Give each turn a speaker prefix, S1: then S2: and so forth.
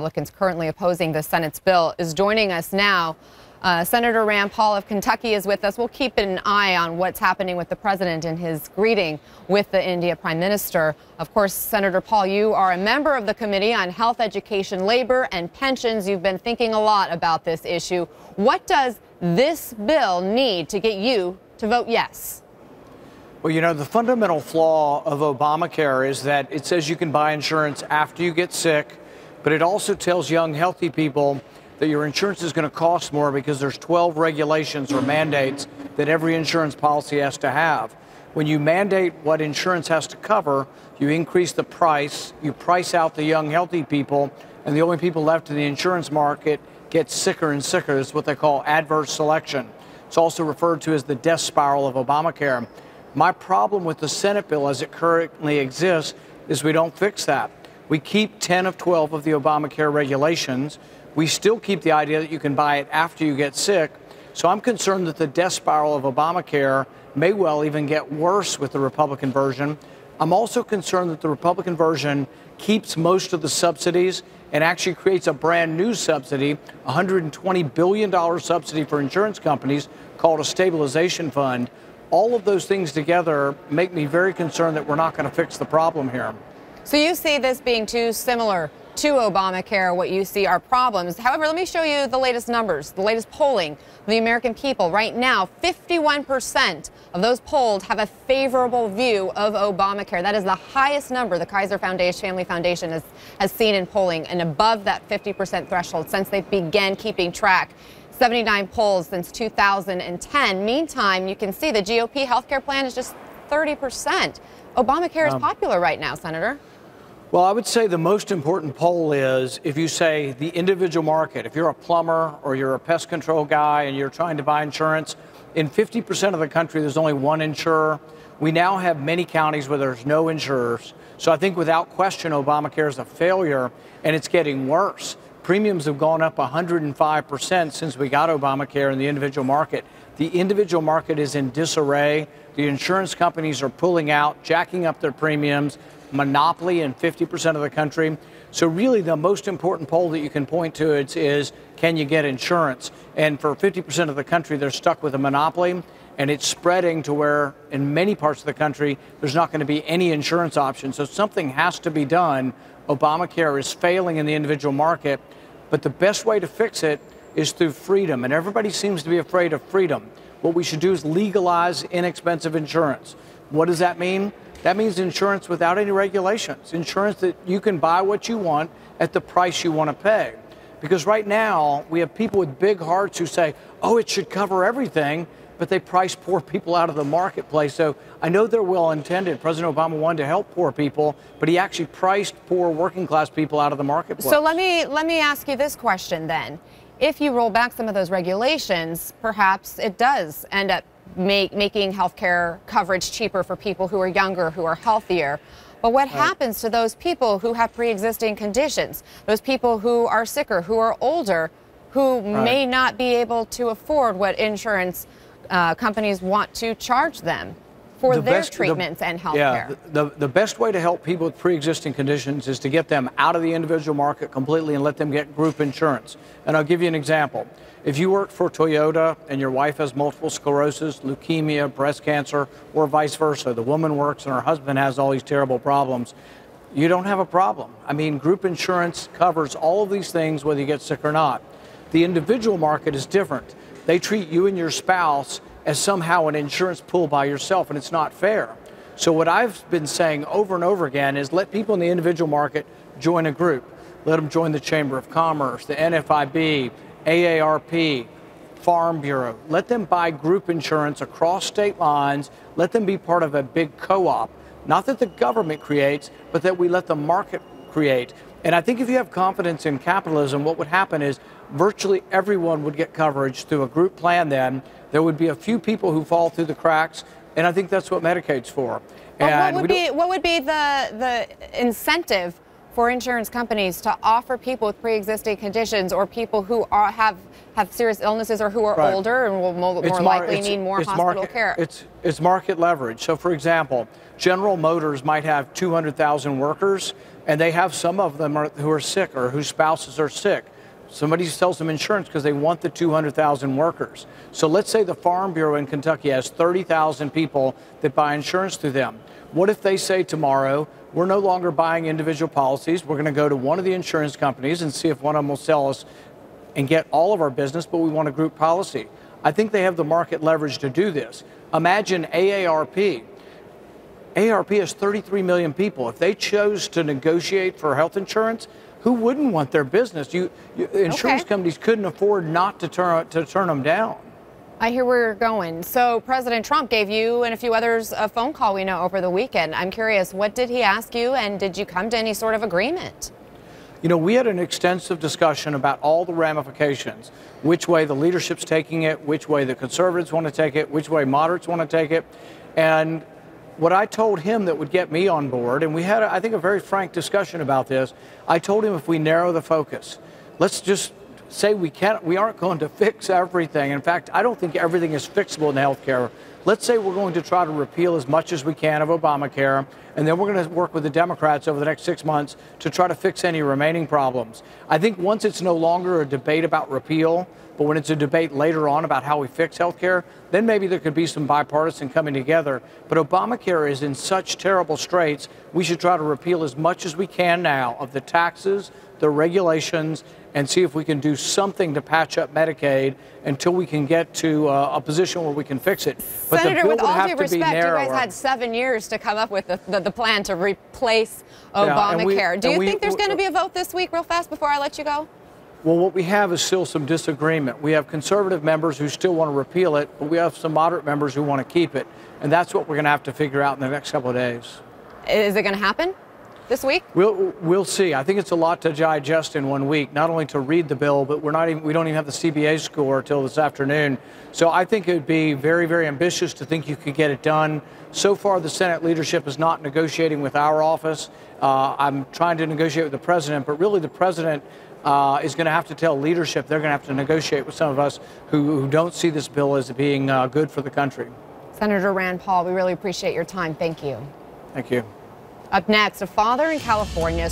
S1: Republicans currently opposing the Senate's bill, is joining us now. Senator Rand Paul of Kentucky is with us. We'll keep an eye on what's happening with the president and his greeting with the India Prime Minister. Of course, Senator Paul, you are a member of the Committee on Health, Education, Labor, and Pensions. You've been thinking a lot about this issue. What does this bill need to get you to vote yes?
S2: Well, you know, the fundamental flaw of Obamacare is that it says you can buy insurance after you get sick, but it also tells young, healthy people that your insurance is going to cost more because there's 12 regulations or mandates that every insurance policy has to have. When you mandate what insurance has to cover, you increase the price, you price out the young, healthy people, and the only people left in the insurance market get sicker and sicker. It's what they call adverse selection. It's also referred to as the death spiral of Obamacare. My problem with the Senate bill as it currently exists is we don't fix that. We keep 10 of 12 of the Obamacare regulations. We still keep the idea that you can buy it after you get sick. So I'm concerned that the death spiral of Obamacare may well even get worse with the Republican version. I'm also concerned that the Republican version keeps most of the subsidies and actually creates a brand new subsidy, $120 billion subsidy for insurance companies called a stabilization fund. All of those things together make me very concerned that we're not going to fix the problem here.
S1: So you see this being too similar to Obamacare. What you see are problems. However, let me show you the latest numbers, the latest polling of the American people. Right now, 51% of those polled have a favorable view of Obamacare. That is the highest number the Kaiser Foundation, Family Foundation has seen in polling, and above that 50% threshold since they began keeping track. 79 polls since 2010. Meantime, you can see the GOP healthcare plan is just 30%. Obamacare is popular right now, Senator.
S2: Well, I would say the most important poll is if you say the individual market, if you're a plumber or you're a pest control guy and you're trying to buy insurance, in 50% of the country, there's only one insurer. We now have many counties where there's no insurers. So I think without question, Obamacare is a failure, and it's getting worse. Premiums have gone up 105% since we got Obamacare in the individual market. The individual market is in disarray. The insurance companies are pulling out, jacking up their premiums, monopoly in 50% of the country. So really the most important poll that you can point to is can you get insurance? And for 50% of the country, they're stuck with a monopoly, and it's spreading to where in many parts of the country, there's not going to be any insurance options. So something has to be done. Obamacare is failing in the individual market, but the best way to fix it is through freedom. And everybody seems to be afraid of freedom. What we should do is legalize inexpensive insurance. What does that mean? That means insurance without any regulations, insurance that you can buy what you want at the price you want to pay. Because right now, we have people with big hearts who say, oh, it should cover everything, but they price poor people out of the marketplace. So I know they're well-intended. President Obama wanted to help poor people, but he actually priced poor working-class people out of the marketplace.
S1: So let me ask you this question then. If you roll back some of those regulations, perhaps it does end up making health care coverage cheaper for people who are younger, who are healthier. But what happens to those people who have pre-existing conditions, those people who are sicker, who are older, who may not be able to afford what insurance companies want to charge them for their treatments and health care?
S2: The best way to help people with pre-existing conditions is to get them out of the individual market completely and let them get group insurance. And I'll give you an example. If you work for Toyota and your wife has multiple sclerosis, leukemia, breast cancer, or vice versa, the woman works and her husband has all these terrible problems, you don't have a problem. I mean, group insurance covers all of these things whether you get sick or not. The individual market is different. They treat you and your spouse as somehow an insurance pool by yourself, and it's not fair. So what I've been saying over and over again is let people in the individual market join a group. Let them join the Chamber of Commerce, the NFIB, AARP, Farm Bureau. Let them buy group insurance across state lines. Let them be part of a big co-op. Not that the government creates, but that we let the market create. And I think if you have confidence in capitalism, what would happen is virtually everyone would get coverage through a group plan then. There would be a few people who fall through the cracks, and I think that's what Medicaid's for.
S1: And what would be the incentive for insurance companies to offer people with pre-existing conditions or people who have serious illnesses or who are
S2: Right.
S1: older and will more likely need more hospital care.
S2: It's market leverage. So, for example, General Motors might have 200,000 workers, and they have some of them who are sick or whose spouses are sick. Somebody sells them insurance because they want the 200,000 workers. So let's say the Farm Bureau in Kentucky has 30,000 people that buy insurance through them. What if they say tomorrow, we're no longer buying individual policies, we're going to go to one of the insurance companies and see if one of them will sell us and get all of our business, but we want a group policy. I think they have the market leverage to do this. Imagine AARP. AARP has 33 million people. If they chose to negotiate for health insurance, who wouldn't want their business? Insurance companies couldn't afford not to turn them down.
S1: I hear where you're going. So President Trump gave you and a few others a phone call, we know, over the weekend. I'm curious, what did he ask you, and did you come to any sort of agreement?
S2: You know, we had an extensive discussion about all the ramifications, which way the leadership's taking it, which way the conservatives want to take it, which way moderates want to take it. And what I told him that would get me on board, and we had, I think, a very frank discussion about this. I told him if we narrow the focus, let's just say we aren't going to fix everything. In fact, I don't think everything is fixable in healthcare. Let's say we're going to try to repeal as much as we can of Obamacare, and then we're going to work with the Democrats over the next 6 months to try to fix any remaining problems. I think once it's no longer a debate about repeal, but when it's a debate later on about how we fix healthcare, then maybe there could be some bipartisan coming together. But Obamacare is in such terrible straits, we should try to repeal as much as we can now of the taxes, the regulations, and see if we can do something to patch up Medicaid until we can get to a position where we can fix it. But
S1: Senator,
S2: the bill
S1: with
S2: would
S1: all
S2: have
S1: due
S2: to be
S1: respect, you
S2: narrower.
S1: guys had 7 years to come up with the plan to replace Obamacare. Do you think there's going to be a vote this week, real fast, before I let you go?
S2: Well, what we have is still some disagreement. We have conservative members who still want to repeal it, but we have some moderate members who want to keep it. And that's what we're going to have to figure out in the next couple of days.
S1: Is it going to happen this week?
S2: We'll see. I think it's a lot to digest in 1 week, not only to read the bill, but we don't even have the CBA score till this afternoon. So I think it would be very, very ambitious to think you could get it done. So far, the Senate leadership is not negotiating with our office. I'm trying to negotiate with the president, but really the president is going to have to tell leadership they're going to have to negotiate with some of us who don't see this bill as being good for the country.
S1: Senator Rand Paul, we really appreciate your time. Thank you.
S2: Thank you.
S1: Up next, a father in California